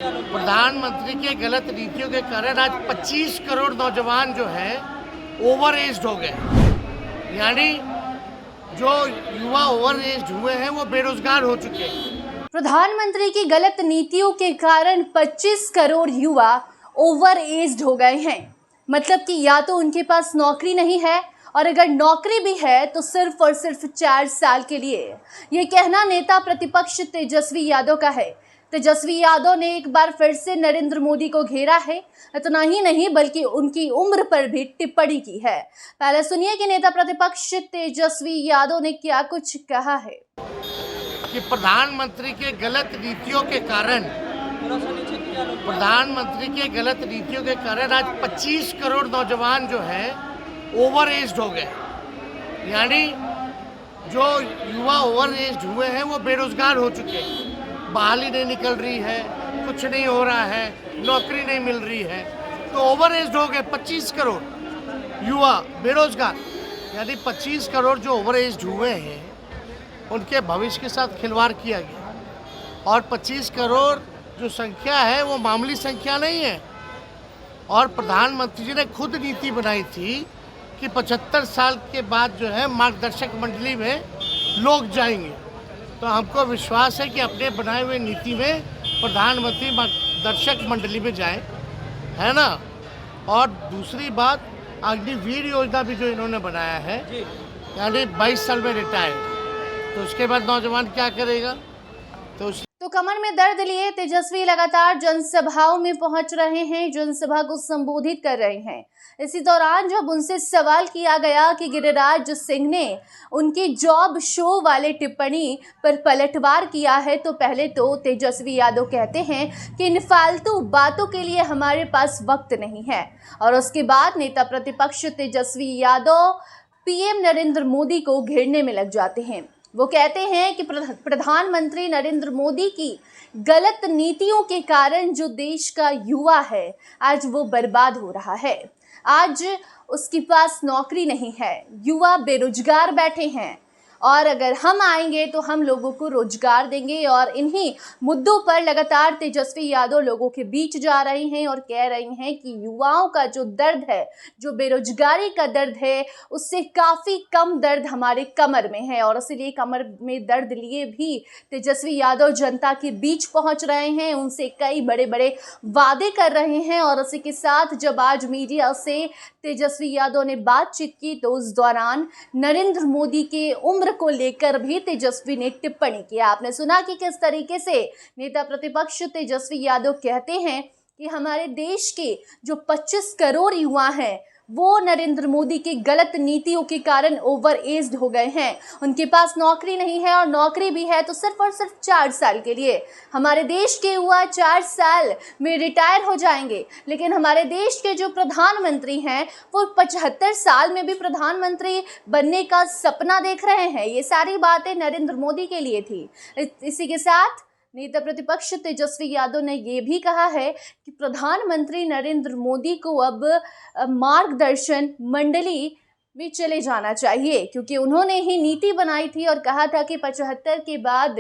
प्रधानमंत्री के गलत नीतियों के कारण आज 25 करोड़ नौजवान जो है ओवर एज्ड हो गए। यानी जो युवा ओवर एज्ड हुए हैं वो बेरोजगार हो चुके हैं। प्रधानमंत्री की गलत नीतियों के कारण 25 करोड़ युवा ओवर एज्ड हो गए हैं। मतलब कि या तो उनके पास नौकरी नहीं है और अगर नौकरी भी है तो सिर्फ और सिर्फ 4 साल के लिए। ये कहना नेता प्रतिपक्ष तेजस्वी यादव का है। तेजस्वी यादव ने एक बार फिर से नरेंद्र मोदी को घेरा है। इतना ही नहीं बल्कि उनकी उम्र पर भी टिप्पणी की है। पहले सुनिए कि नेता प्रतिपक्ष तेजस्वी यादव ने क्या कुछ कहा है। कि प्रधानमंत्री के गलत नीतियों के कारण आज 25 करोड़ नौजवान जो है ओवर एज्ड हो गए। यानी जो युवा ओवर एज्ड हुए हैं वो बेरोजगार हो चुके हैं। बहाली नहीं निकल रही है, कुछ नहीं हो रहा है, नौकरी नहीं मिल रही है, तो ओवर एज्ड हो गए 25 करोड़ युवा बेरोजगार। यानी 25 करोड़ जो ओवर एज्ड हुए हैं उनके भविष्य के साथ खिलवाड़ किया गया। और 25 करोड़ जो संख्या है वो मामूली संख्या नहीं है। और प्रधानमंत्री जी ने खुद नीति बनाई थी कि 75 साल के बाद जो है मार्गदर्शक मंडली में लोग जाएंगे। तो हमको विश्वास है कि अपने बनाए हुए नीति में प्रधानमंत्री मार्गदर्शक मंडली में जाए, है ना। और दूसरी बात, अग्निवीर योजना भी जो इन्होंने बनाया है, यानी 22 साल में रिटायर, तो उसके बाद नौजवान क्या करेगा। तो कमर में दर्द लिए तेजस्वी लगातार जनसभाओं में पहुंच रहे हैं, जनसभा को संबोधित कर रहे हैं। इसी दौरान जब उनसे सवाल किया गया कि गिरिराज सिंह ने उनकी जॉब शो वाले टिप्पणी पर पलटवार किया है, तो पहले तो तेजस्वी यादव कहते हैं कि इन फालतू बातों के लिए हमारे पास वक्त नहीं है। और उसके बाद नेता प्रतिपक्ष तेजस्वी यादव पीएम नरेंद्र मोदी को घेरने में लग जाते हैं। वो कहते हैं कि प्रधानमंत्री नरेंद्र मोदी की गलत नीतियों के कारण जो देश का युवा है आज वो बर्बाद हो रहा है। आज उसके पास नौकरी नहीं है, युवा बेरोजगार बैठे हैं और अगर हम आएंगे तो हम लोगों को रोजगार देंगे। और इन्हीं मुद्दों पर लगातार तेजस्वी यादव लोगों के बीच जा रहे हैं और कह रहे हैं कि युवाओं का जो दर्द है, जो बेरोजगारी का दर्द है, उससे काफ़ी कम दर्द हमारे कमर में है। और इसीलिए कमर में दर्द लिए भी तेजस्वी यादव जनता के बीच पहुंच रहे हैं, उनसे कई बड़े बड़े वादे कर रहे हैं। और इसी के साथ जब आज मीडिया से तेजस्वी यादव ने बातचीत की तो उस दौरान नरेंद्र मोदी के उम्र को लेकर भी तेजस्वी ने टिप्पणी किया। आपने सुना कि किस तरीके से नेता प्रतिपक्ष तेजस्वी यादव कहते हैं कि हमारे देश के जो 25 करोड़ युवा हैं वो नरेंद्र मोदी की गलत नीतियों के कारण ओवर एज्ड हो गए हैं। उनके पास नौकरी नहीं है और नौकरी भी है तो सिर्फ और सिर्फ 4 साल के लिए। हमारे देश के युवा 4 साल में रिटायर हो जाएंगे, लेकिन हमारे देश के जो प्रधानमंत्री हैं वो 75 साल में भी प्रधानमंत्री बनने का सपना देख रहे हैं। ये सारी बातें नरेंद्र मोदी के लिए थी। इसी के साथ नेता प्रतिपक्ष तेजस्वी यादव ने ये भी कहा है कि प्रधानमंत्री नरेंद्र मोदी को अब मार्गदर्शन मंडली में चले जाना चाहिए, क्योंकि उन्होंने ही नीति बनाई थी और कहा था कि 75 के बाद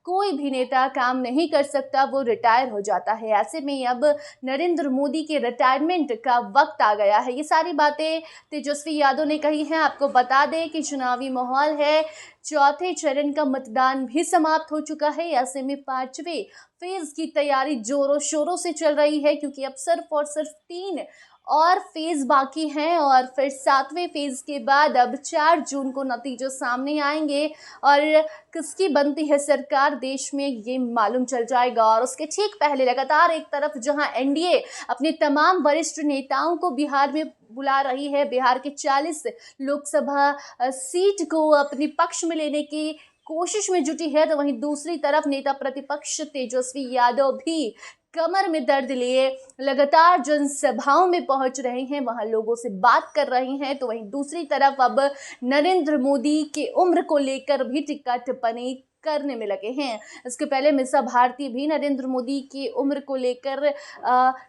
कोई भी नेता काम नहीं कर सकता, वो रिटायर हो जाता है। ऐसे में अब नरेंद्र मोदी के रिटायरमेंट का वक्त आ गया है। ये सारी बातें तेजस्वी यादव ने कही हैं। आपको बता दें कि चुनावी माहौल है, चौथे चरण का मतदान भी समाप्त हो चुका है। ऐसे में 5वें फेज की तैयारी जोरों शोरों से चल रही है, क्योंकि अब सिर्फ और सिर्फ 3 और फेज़ बाकी हैं और फिर 7वें फेज़ के बाद अब 4 जून को नतीजे सामने आएंगे और किसकी बनती है सरकार देश में ये मालूम चल जाएगा। और उसके ठीक पहले लगातार एक तरफ जहां एनडीए अपने तमाम वरिष्ठ नेताओं को बिहार में बुला रही है, बिहार के 40 लोकसभा सीट को अपने पक्ष में लेने की कोशिश में जुटी है, तो वहीं दूसरी तरफ नेता प्रतिपक्ष तेजस्वी यादव भी कमर में दर्द लिए लगातार जनसभाओं में पहुंच रहे हैं, वहां लोगों से बात कर रहे हैं। तो वहीं दूसरी तरफ अब नरेंद्र मोदी के उम्र को लेकर भी टिक्का टिप्पणी करने में लगे हैं। इसके पहले मिसा भारती भी नरेंद्र मोदी की उम्र को लेकर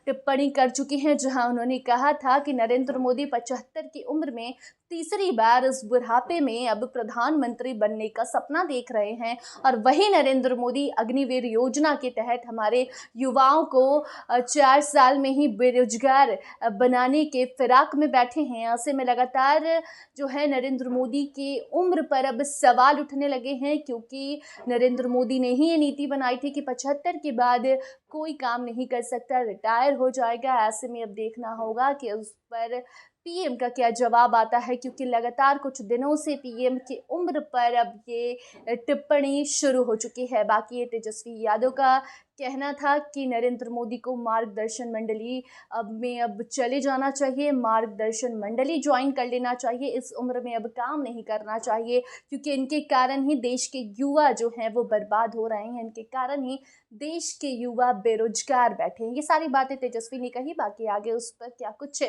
टिप्पणी कर चुकी हैं, जहां उन्होंने कहा था कि नरेंद्र मोदी 75 की उम्र में तीसरी बार इस बुढ़ापे में अब प्रधानमंत्री बनने का सपना देख रहे हैं। और वही नरेंद्र मोदी अग्निवीर योजना के तहत हमारे युवाओं को 4 साल में ही बेरोजगार बनाने के फिराक में बैठे हैं। ऐसे में लगातार जो है नरेंद्र मोदी की उम्र पर अब सवाल उठने लगे हैं, क्योंकि नरेंद्र मोदी ने ही ये नीति बनाई थी कि 75 के बाद कोई काम नहीं कर सकता, रिटायर हो जाएगा। ऐसे में अब देखना होगा कि उस पर पीएम का क्या जवाब आता है, क्योंकि लगातार कुछ दिनों से पीएम की उम्र पर अब ये टिप्पणी शुरू हो चुकी है। बाकी ये तेजस्वी यादव का कहना था कि नरेंद्र मोदी को मार्गदर्शन मंडली में अब चले जाना चाहिए, मार्गदर्शन मंडली ज्वाइन कर लेना चाहिए, इस उम्र में अब काम नहीं करना चाहिए, क्योंकि इनके कारण ही देश के युवा जो हैं वो बर्बाद हो रहे हैं, इनके कारण ही देश के युवा बेरोजगार बैठे हैं। ये सारी बातें तेजस्वी ने कही। बाकी आगे उस पर क्या कुछ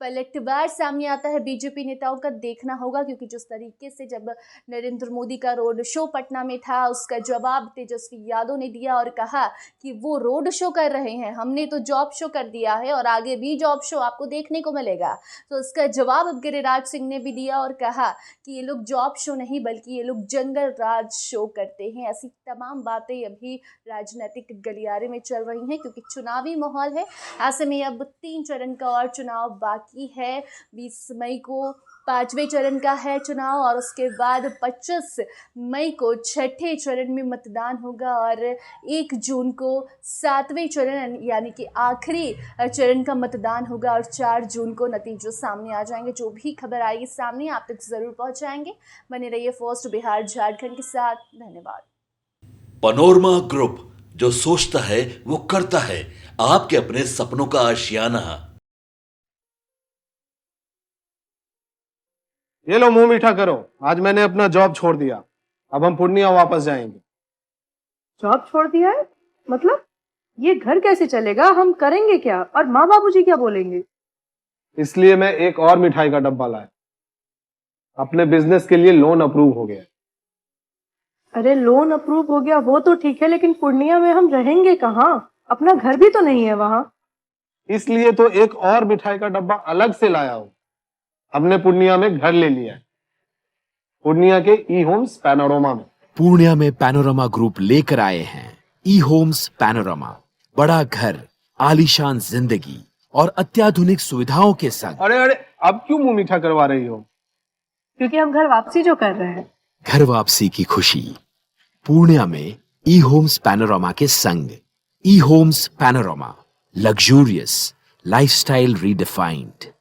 पलटवार सामने आता है बीजेपी नेताओं का देखना होगा, क्योंकि जिस तरीके से जब नरेंद्र मोदी का रोड शो पटना में था, उसका जवाब तेजस्वी यादव ने दिया और कहा कि वो रोड शो कर रहे हैं, हमने तो जॉब शो कर दिया है और आगे भी जॉब शो आपको देखने को मिलेगा। तो इसका जवाब अब गिरिराज सिंह ने भी दिया और कहा कि ये लोग जॉब शो नहीं बल्कि ये लोग जंगल राज शो करते हैं। ऐसी तमाम बातें अभी राजनीतिक गलियारे में चल रही हैं, क्योंकि चुनावी माहौल है। ऐसे में अब 3 चरण का और चुनाव बाकी है। 20 मई को 5वें चरण का है चुनाव और उसके बाद 25 मई को 6ठे चरण में मतदान होगा और 1 जून को 7वें चरण यानी कि आखिरी चरण का मतदान होगा और 4 जून को नतीजे सामने आ जाएंगे। जो भी खबर आएगी सामने आप तक ज़रूर पहुंचाएंगे। बने रहिए फर्स्ट बिहार झारखंड के साथ। धन्यवाद। पनोरमा ग्रुप, जो सोचता है वो करता है। आपके अपने सपनों का आशियाना। ये लो मुंह मीठा करो, आज मैंने अपना जॉब छोड़ दिया, अब हम पूर्णिया वापस जाएंगे। जॉब छोड़ दिया है? मतलब ये घर कैसे चलेगा? हम करेंगे क्या? और माँ बाबूजी क्या बोलेंगे? इसलिए मैं एक और मिठाई का डब्बा लाया। अपने बिजनेस के लिए लोन अप्रूव हो गया। अरे लोन अप्रूव हो गया वो तो ठीक है, लेकिन पूर्णिया में हम रहेंगे कहाँ? अपना घर भी तो नहीं है वहाँ। इसलिए तो एक और मिठाई का डब्बा अलग से लाया हूँ। हमने पूर्णिया में घर ले लिया है, पूर्णिया के ई होम्स पैनोरमा में। पूर्णिया में पैनोरमा ग्रुप लेकर आए हैं ई होम्स पैनोरमा। बड़ा घर, आलीशान जिंदगी और अत्याधुनिक सुविधाओं के संग। अरे अब क्यों मुंह मीठा करवा रही हो? क्योंकि हम घर वापसी जो कर रहे हैं। घर वापसी की खुशी पूर्णिया में ई होम्स पैनोरमा के संग। E homes panorama, luxurious lifestyle redefined.